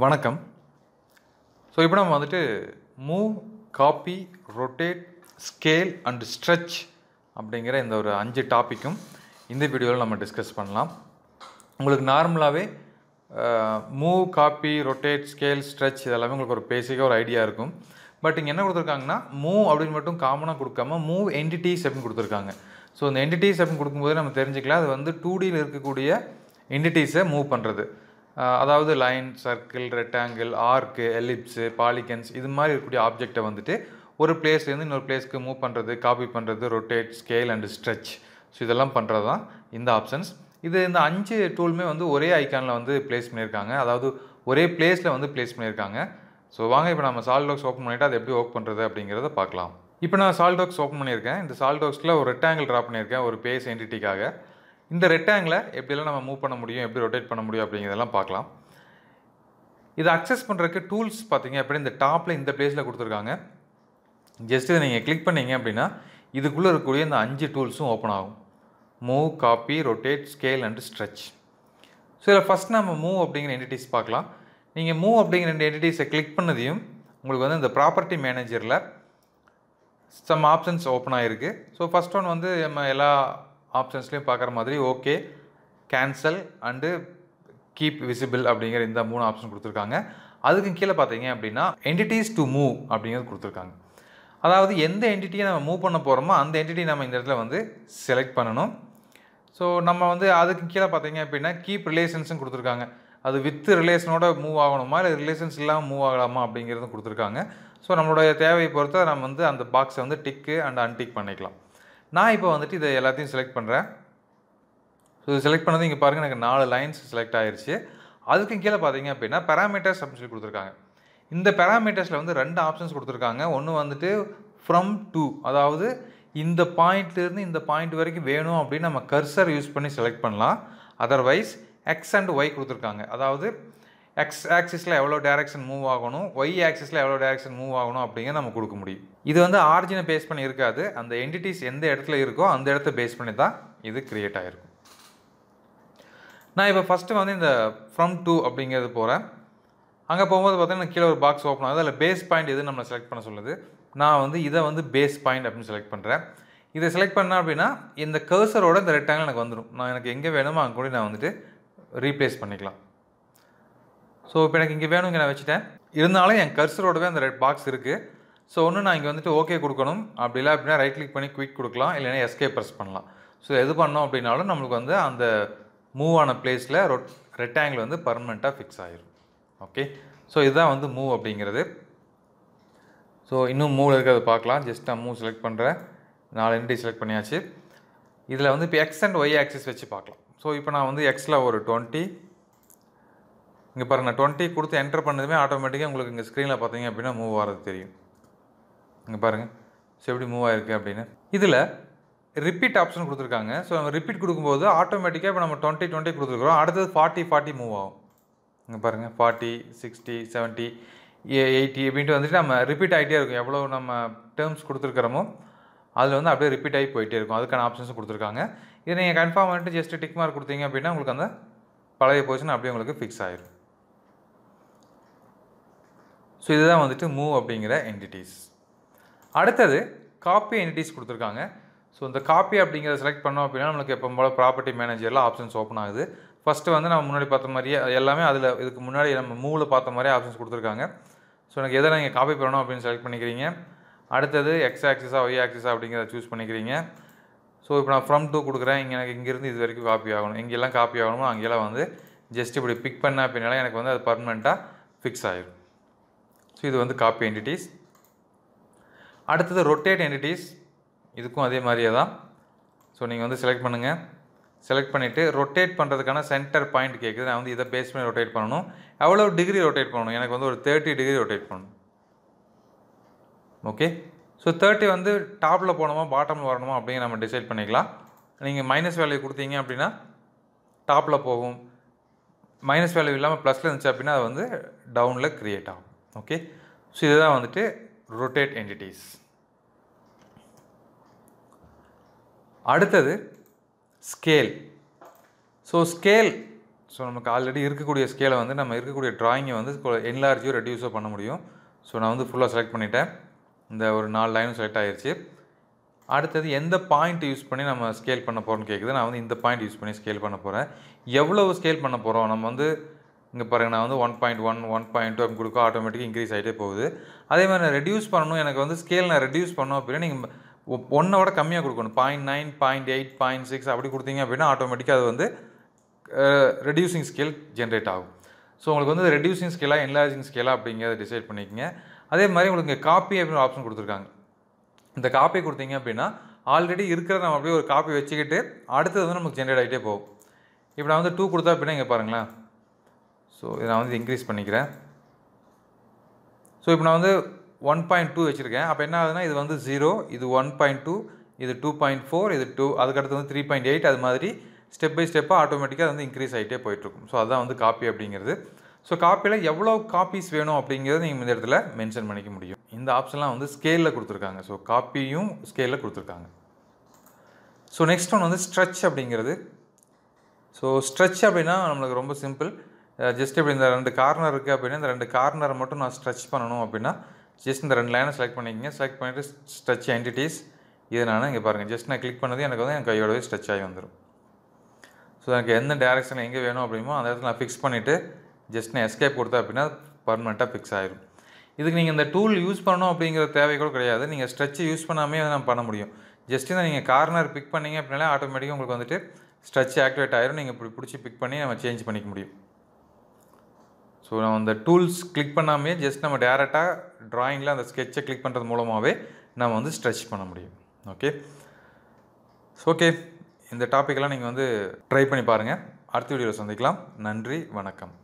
வணக்கம். ஸோ இப்போ நம்ம வந்துட்டு move, copy, rotate, scale and stretch அப்படிங்கிற இந்த ஒரு 5 டாப்பிக்கும் இந்த வீடியோவில் நம்ம டிஸ்கஸ் பண்ணலாம். உங்களுக்கு நார்மலாகவே move, copy, rotate, scale, stretch இதெல்லாமே உங்களுக்கு ஒரு பேசிக்காக ஒரு ஐடியா இருக்கும். பட் இங்கே என்ன கொடுத்துருக்காங்கன்னா மூவ் அப்படின்னு மட்டும் காமனாக கொடுக்காம மூவ் என்டிட்டிஸ் அப்படின்னு கொடுத்துருக்காங்க. ஸோ இந்த என்டிட்டிஸ் அப்படின்னு கொடுக்கும்போது நம்ம தெரிஞ்சுக்கலாம் அது வந்து 2Dயில் இருக்கக்கூடிய என்டிட்டிஸை மூவ் பண்ணுறது. அதாவது லைன், சர்க்கிள், ரெக்டாங்கிள், ஆர்க்கு, எலிப்ஸு, பாலிகன்ஸ் இது மாதிரி இருக்கக்கூடிய ஆப்ஜெக்டை வந்துட்டு ஒரு பிளேஸ்லேருந்து இன்னொரு பிளேஸ்க்கு மூவ் பண்ணுறது, காப்பி பண்ணுறது, rotate, scale and stretch. So இதெல்லாம் பண்ணுறது தான் இந்த ஆப்ஷன்ஸ். இந்த 5 டூலுமே வந்து ஒரே ஐக்கானில் வந்து பிளேஸ் பண்ணியிருக்காங்க, அதாவது ஒரே பிளேஸில் வந்து பிளேஸ் பண்ணியிருக்காங்க. ஸோ வாங்க இப்போ நம்ம சாலிட்வொர்க்ஸ் ஓப்பன் பண்ணிவிட்டு அதை எப்படி ஒர்க் பண்ணுறது அப்படிங்கிறத பார்க்கலாம். இப்போ நான் சாலிட்வொர்க்ஸ் ஓப்பன் பண்ணியிருக்கேன். இந்த சாலிட்வொர்க்ஸில் ஒரு ரெக்டாங்கிள் ட்ரா பண்ணியிருக்கேன் ஒரு பேஸ் என்டிட்டிக்காக. இந்த ரெக்டாங்கிளை எப்படியெல்லாம் நம்ம மூவ் பண்ண முடியும், எப்படி ரொட்டேட் பண்ண முடியும் அப்படிங்கிறதெல்லாம் பார்க்கலாம். இதை அக்சஸ் பண்ணுறதுக்கு டூல்ஸ் பார்த்தீங்க அப்படின்னா இந்த டாப்பில் இந்த பிளேஸில் கொடுத்துருக்காங்க. ஜஸ்ட் இதை நீங்கள் கிளிக் பண்ணிங்க அப்படின்னா இதுக்குள்ளே இருக்கக்கூடிய இந்த 5 டூல்ஸும் ஓப்பன் ஆகும். Move, copy, rotate, scale and stretch. So இதில் ஃபஸ்ட் நம்ம மூவ் அப்படிங்கிற என்டிட்டிஸ் பார்க்கலாம். நீங்கள் மூவ் அப்படிங்கிற 2 என்டிட்டிஸை கிளிக் பண்ணதையும் உங்களுக்கு வந்து இந்த ப்ராப்பர்ட்டி மேனேஜரில் சம் ஆப்ஷன்ஸ் ஓப்பன் ஆகிருக்கு. ஸோ ஃபஸ்ட் ஒன் வந்து நம்ம எல்லா ஆப்ஷன்ஸ்லையும் பார்க்குற மாதிரி okay, cancel and keep visible அப்படிங்கிற இந்த 3 ஆப்ஷன் கொடுத்துருக்காங்க. அதுக்கு கீழே பார்த்தீங்க அப்படின்னா என்டிட்டிஸ் டு மூவ் அப்படிங்கிறது கொடுத்துருக்காங்க. அதாவது எந்த என்டிட்டியை நம்ம மூவ் பண்ண போகிறோமோ அந்த என்டிட்டி நம்ம இந்த இடத்துல வந்து செலக்ட் பண்ணணும். ஸோ நம்ம வந்து அதுக்கு கீழே பார்த்தீங்க அப்படின்னா கீப் ரிலேஷன்ஸும் கொடுத்துருக்காங்க. அது வித் ரிலேஷனோட மூவ் ஆகணுமா இல்லை ரிலேஷன்ஸ் இல்லாமல் மூவ் ஆகலாமா அப்படிங்கிறதும் கொடுத்துருக்காங்க. ஸோ நம்மளுடைய தேவையை பொறுத்து நம்ம வந்து அந்த பாக்ஸை வந்து டிக்கு அண்ட் அன்டிக் பண்ணிக்கலாம். நான் இப்போ வந்துட்டு இதை எல்லாத்தையும் செலக்ட் பண்ணுறேன். ஸோ இது செலக்ட் பண்ணது இங்கே பாருங்கள் எனக்கு 4 லைன்ஸ் செலக்ட் ஆகிருச்சு. அதுக்கு கீழே பார்த்தீங்க அப்படின்னா பேராமீட்டர்ஸ் அப்படின்னு சொல்லி கொடுத்துருக்காங்க. இந்த பேராமீட்டர்ஸில் வந்து 2 ஆப்ஷன்ஸ் கொடுத்துருக்காங்க. ஒன்று வந்துட்டு ஃப்ரம் டு, அதாவது இந்த பாயிண்ட்லேருந்து இந்த பாயிண்ட் வரைக்கும் வேணும் அப்படின்னு நம்ம கர்சர் யூஸ் பண்ணி செலக்ட் பண்ணலாம். அதர்வைஸ் எக்ஸ் அண்ட் ஒய் கொடுத்துருக்காங்க. அதாவது எக்ஸ் ஆக்சிஸில் எவ்வளோ டேரெக்ஷன் மூவ் ஆகணும், ஒய் ஆக்சிஸில் எவ்வளோ டேரெக்ஷன் மூவ் ஆகணும் அப்படிங்கிறத நம்ம கொடுக்க முடியும். இது வந்து ஆரிஜினை பேஸ் பண்ணி இருக்காது, அந்த என்டிட்டிஸ் எந்த இடத்துல இருக்கோ அந்த இடத்த பேஸ் பண்ணி தான் இது கிரியேட் ஆகிருக்கும். நான் இப்போ ஃபஸ்ட்டு வந்து இந்த ஃப்ரம் டு அப்படிங்கிறது போகிறேன். அங்கே போகும்போது பார்த்தீங்கன்னா கீழே ஒரு பாக்ஸ் ஓப்பன் ஆகுது. அதில் பேஸ் பாயிண்ட் எது நம்மளை செலக்ட் பண்ண சொல்லுது. நான் வந்து இதை வந்து பேஸ் பாயிண்ட் அப்படின்னு செலக்ட் பண்ணுறேன். இதை செலக்ட் பண்ணேன் அப்படின்னா இந்த கர்சரோட இந்த ரெக்டாங்கிள் எனக்கு வந்துடும். நான் எனக்கு எங்கே வேணுமோ அங்கே கூட நான் வந்துட்டு ரீப்ளேஸ் பண்ணிக்கலாம். ஸோ இப்போ எனக்கு இங்கே வேணும், இங்கே நான் வச்சுட்டேன். இருந்தாலும் என் கர்சரோடவே அந்த ரெட் பாக்ஸ் இருக்குது. ஸோ ஒன்று நான் இங்கே வந்துட்டு ஓகே கொடுக்கணும், அப்படி இல்லை அப்படின்னா ரைட் கிளிக் பண்ணி குயிக் கொடுக்கலாம், இல்லைன்னா எஸ்கேப் ப்ரெஸ் பண்ணலாம். ஸோ எது பண்ணோம் அப்படின்னாலும் நம்மளுக்கு வந்து அந்த மூவ் ஆன பிளேஸில் ரெக்டாங்கிள் வந்து பர்மனெண்ட்டாக ஃபிக்ஸ் ஆகிடும். ஓகே, ஸோ இதுதான் வந்து மூவ் அப்படிங்கிறது. ஸோ இன்னும் மூவ் இருக்கிறது பார்க்கலாம். ஜஸ்ட் நான் மூவ் செலக்ட் பண்ணுறேன். 4 என்டிட்டி செலக்ட் பண்ணியாச்சு. இதில் வந்து இப்போ எக்ஸ் அண்ட் ஒய் ஆக்சிஸ் வச்சு பார்க்கலாம். ஸோ இப்போ நான் வந்து எக்ஸில் ஒரு 20, இங்கே பாருங்கள் நான் 20 கொடுத்து என்டர் பண்ணதுமே ஆட்டோமேட்டிக்காக உங்களுக்கு இங்கே ஸ்க்ரீனில் பார்த்தீங்க அப்படின்னா மூவ் ஆகிறது தெரியும். இங்கே பாருங்கள் ஸோ எப்படி மூவ் ஆகிருக்கு அப்படின்னு. இதில் ரிப்பீட் ஆப்ஷன் கொடுத்துருக்காங்க. ஸோ நம்ம ரிப்பீட் கொடுக்கும்போது ஆட்டோமேட்டிக்காக இப்போ நம்ம 20 கொடுத்துருக்குறோம், அடுத்தது 40 மூவ் ஆகும். இங்கே பாருங்கள் 40, 60, 70, 80 அப்படின்ட்டு வந்துட்டு நம்ம ரிப்பீட் ஆகிட்டே இருக்கும். எவ்வளோ நம்ம டேர்ம்ஸ் கொடுத்துருக்குறோமோ அதில் வந்து அப்படியே ரிப்பீட் ஆகி போயிட்டே இருக்கும். அதுக்கான ஆப்ஷன்ஸும் கொடுத்துருக்காங்க. இதை நீங்கள் கன்ஃபார்ம் பண்ணிட்டு ஜஸ்ட் டிக் மார்க் கொடுத்தீங்க அப்படின்னா உங்களுக்கு அந்த பழைய பொசிஷன் அப்படியே உங்களுக்கு ஃபிக்ஸ் ஆகிடும். ஸோ இதுதான் வந்துட்டு மூவ் அப்படிங்கிற என்டிட்டிஸ். அடுத்தது காப்பி என்டிட்டிஸ் கொடுத்துருக்காங்க. ஸோ இந்த காப்பி அப்படிங்கிறத செலக்ட் பண்ணோம் அப்படின்னா நம்மளுக்கு எப்போ போல ப்ராப்பர்ட்டி மேனேஜரில் ஆப்ஷன்ஸ் ஓப்பன் ஆகுது. ஃபஸ்ட்டு வந்து நம்ம முன்னாடி பார்த்த மாதிரியே எல்லாமே அதில் இதுக்கு முன்னாடி நம்ம மூவில் பார்த்த மாதிரியே ஆப்ஷன்ஸ் கொடுத்துருக்காங்க. ஸோ எனக்கு எதை நீங்கள் காப்பி பண்ணணும் அப்படின்னு செலக்ட் பண்ணிக்கிறீங்க. அடுத்தது எக்ஸ் ஆக்சிஸா ஒய் ஆக்சிஸா அப்படிங்கிறத சூஸ் பண்ணிக்கிறீங்க. ஸோ இப்போ நான் ஃப்ரம் டு கொடுக்குறேன். எனக்கு இங்கேருந்து இது வரைக்கும் காப்பி ஆகணும், எங்கெல்லாம் காப்பி ஆகணுமோ அங்கெல்லாம் வந்து ஜஸ்ட் இப்படி பிக் பண்ண அப்படின்னால எனக்கு வந்து அது பர்மனெண்ட்டாக ஃபிக்ஸ் ஆகிடும். ஸோ இது வந்து காப்பி என்டிட்டிஸ். அடுத்தது ரொட்டேட் என்டிட்டிஸ். இதுக்கும் அதே மாதிரியே தான். ஸோ நீங்கள் வந்து செலக்ட் பண்ணுங்கள். செலக்ட் பண்ணிவிட்டு ரொட்டேட் பண்ணுறதுக்கான சென்டர் பாயிண்ட் கேட்குது. நான் வந்து இதை பேஸ் பண்ணி ரொட்டேட் பண்ணணும். எவ்வளோ டிகிரி ரொட்டேட் பண்ணணும், எனக்கு வந்து ஒரு 30 டிகிரி ரொட்டேட் பண்ணணும். ஓகே, ஸோ 30 வந்து டாப்பில் போகணுமா பாட்டமில் வரணுமா அப்படிங்கிற நம்ம டிசைட் பண்ணிக்கலாம். நீங்கள் மைனஸ் வேல்யூ கொடுத்தீங்க அப்படின்னா டாப்பில் போகும், மைனஸ் வேல்யூ இல்லாமல் ப்ளஸில் இருந்துச்சு அப்படின்னா அது வந்து டவுனில் க்ரியேட் ஆகும். ஓகே, ஸோ இதுதான் வந்துட்டு ரொட்டேட் என்டிட்டிஸ். அடுத்தது ஸ்கேல். ஸோ ஸ்கேல் ஸோ நமக்கு ஆல்ரெடி இருக்கக்கூடிய ஸ்கேலை வந்து நம்ம இருக்கக்கூடிய ட்ராயிங்கை வந்து என்லார்ஜோ ரெடியூஸோ பண்ண முடியும். ஸோ நான் வந்து ஃபுல்லாக செலக்ட் பண்ணிட்டேன். இந்த ஒரு 4 லைனும் செலக்ட் ஆகிடுச்சு. அடுத்தது எந்த பாயிண்ட் யூஸ் பண்ணி நம்ம ஸ்கேல் பண்ண போகிறோம்னு கேட்குது. நான் வந்து இந்த பாயிண்ட் யூஸ் பண்ணி ஸ்கேல் பண்ண போகிறேன். எவ்வளவு ஸ்கேல் பண்ண போகிறோம் நம்ம வந்து இங்கே பாருங்கள், நான் வந்து 1.1 1.2 அப்படி கொடுக்க ஆட்டோமேட்டிக்காக இன்க்ரீஸ் ஆகிட்டே போகுது. அதே மாதிரி நான் ரெடியூஸ் பண்ணணும், எனக்கு வந்து ஸ்கேல் நான் ரெடியூஸ் பண்ணோம் அப்படின்னா நீங்கள் 1 கம்மியாக கொடுக்கணும். 0.9 0.8 0.6 அப்படி கொடுத்தீங்க அப்படின்னா ஆட்டோமேட்டிக்காக அது வந்து ரெடியூசிங் ஸ்கேல் ஜென்ரேட் ஆகும். ஸோ உங்களுக்கு வந்து ரெடியூசிங் ஸ்கேலாக என்லார்ஜிங் ஸ்கேலாக அப்படிங்கிறத டிசைட் பண்ணிக்கங்க. அதே மாதிரி உங்களுக்கு இங்கே காப்பி அப்படின்னு ஆப்ஷன் கொடுத்துருக்காங்க. இந்த காப்பி கொடுத்தீங்க அப்படின்னா ஆல்ரெடி இருக்கிற நம்ம அப்படியே ஒரு காப்பி வச்சுக்கிட்டு அடுத்தது வந்து நமக்கு ஜென்ரேட் ஆகிட்டே போகும். இப்போ நான் வந்து 2 கொடுத்தா அப்படின்னா இங்கே பாருங்களேன். ஸோ இதை நான் வந்து இன்க்ரீஸ் பண்ணிக்கிறேன். ஸோ இப்போ நான் வந்து 1.2 வச்சுருக்கேன். அப்போ என்ன ஆகுதுன்னா இது வந்து 0, இது 1.2, இது 2.4, இது 2, அதுக்கடுத்து வந்து 3.8, அது மாதிரி ஸ்டெப் பை ஸ்டெப்பாக ஆட்டோமேட்டிக்காக வந்து இன்க்ரீஸ் ஆகிட்டே போயிட்டுருக்கும். ஸோ அதுதான் வந்து காப்பி அப்படிங்கிறது. ஸோ காப்பியில் எவ்வளோ காப்பீஸ் வேணும் அப்படிங்கிறத நீங்கள் இந்த இடத்துல மென்ஷன் பண்ணிக்க முடியும். இந்த ஆப்ஷன்லாம் வந்து ஸ்கேலில் கொடுத்துருக்காங்க. ஸோ காப்பியும் ஸ்கேலில் கொடுத்துருக்காங்க. ஸோ நெக்ஸ்ட் ஒன் வந்து ஸ்ட்ரெச் அப்படிங்கிறது. ஸோ ஸ்ட்ரெச் அப்படின்னா நம்மளுக்கு ரொம்ப சிம்பிள். ஜஸ்ட் இப்படி இந்த 2 கார்னர் இருக்குது அப்படின்னா இந்த 2 கார்னரை மட்டும் நான் ஸ்ட்ரெச் பண்ணணும் அப்படின்னா ஜஸ்ட் இந்த 2 லைனை செலக்ட் பண்ணிக்கங்க. செலக்ட் பண்ணிவிட்டு ஸ்ட்ரெச் என்டிட்டிஸ் இது நான் இங்கே பாருங்கள், ஜஸ்ட் நான் கிளிக் பண்ணது எனக்கு வந்து என் கையோடவே ஸ்ட்ரெச் ஆகி வந்துடும். ஸோ எனக்கு எந்த டேரெக்ஷனில் எங்கே வேணும் அப்படிமோ அந்த இடத்துல நான் ஃபிக்ஸ் பண்ணிவிட்டு ஜஸ்ட் நான் எஸ்கேப் கொடுத்தேன் அப்படின்னா பர்மனெண்ட்டாக ஃபிக்ஸ் ஆகிடும். இதுக்கு நீங்கள் இந்த டூல் யூஸ் பண்ணணும் அப்படிங்கிற தேவை கூட கிடையாது. நீங்கள் ஸ்ட்ரெச்சை யூஸ் பண்ணாமே வந்து நம்ம பண்ண முடியும். ஜஸ்ட் தான் நீங்கள் கார்னர் பிக் பண்ணிங்க அப்படின்னாலே ஆட்டோமேட்டிக்காக உங்களுக்கு வந்துட்டு ஸ்ட்ரெச் ஆக்டிவேட் ஆகிடும். நீங்கள் இப்படி பிடிச்சி பிக் பண்ணி நம்ம சேஞ்ச் பண்ணிக்க முடியும். ஸோ நம்ம அந்த டூல்ஸ் கிளிக் பண்ணாமே ஜஸ்ட் நம்ம டேரெக்டாக ட்ராயிங்கில் அந்த ஸ்கெட்சை கிளிக் பண்ணுறது மூலமாகவே நம்ம வந்து ஸ்ட்ரெச் பண்ண முடியும். ஓகே, ஓகே, இந்த டாப்பிக்கெல்லாம் நீங்கள் வந்து ட்ரை பண்ணி பாருங்கள். அடுத்த வீடியோவில் சந்திக்கலாம். நன்றி, வணக்கம்.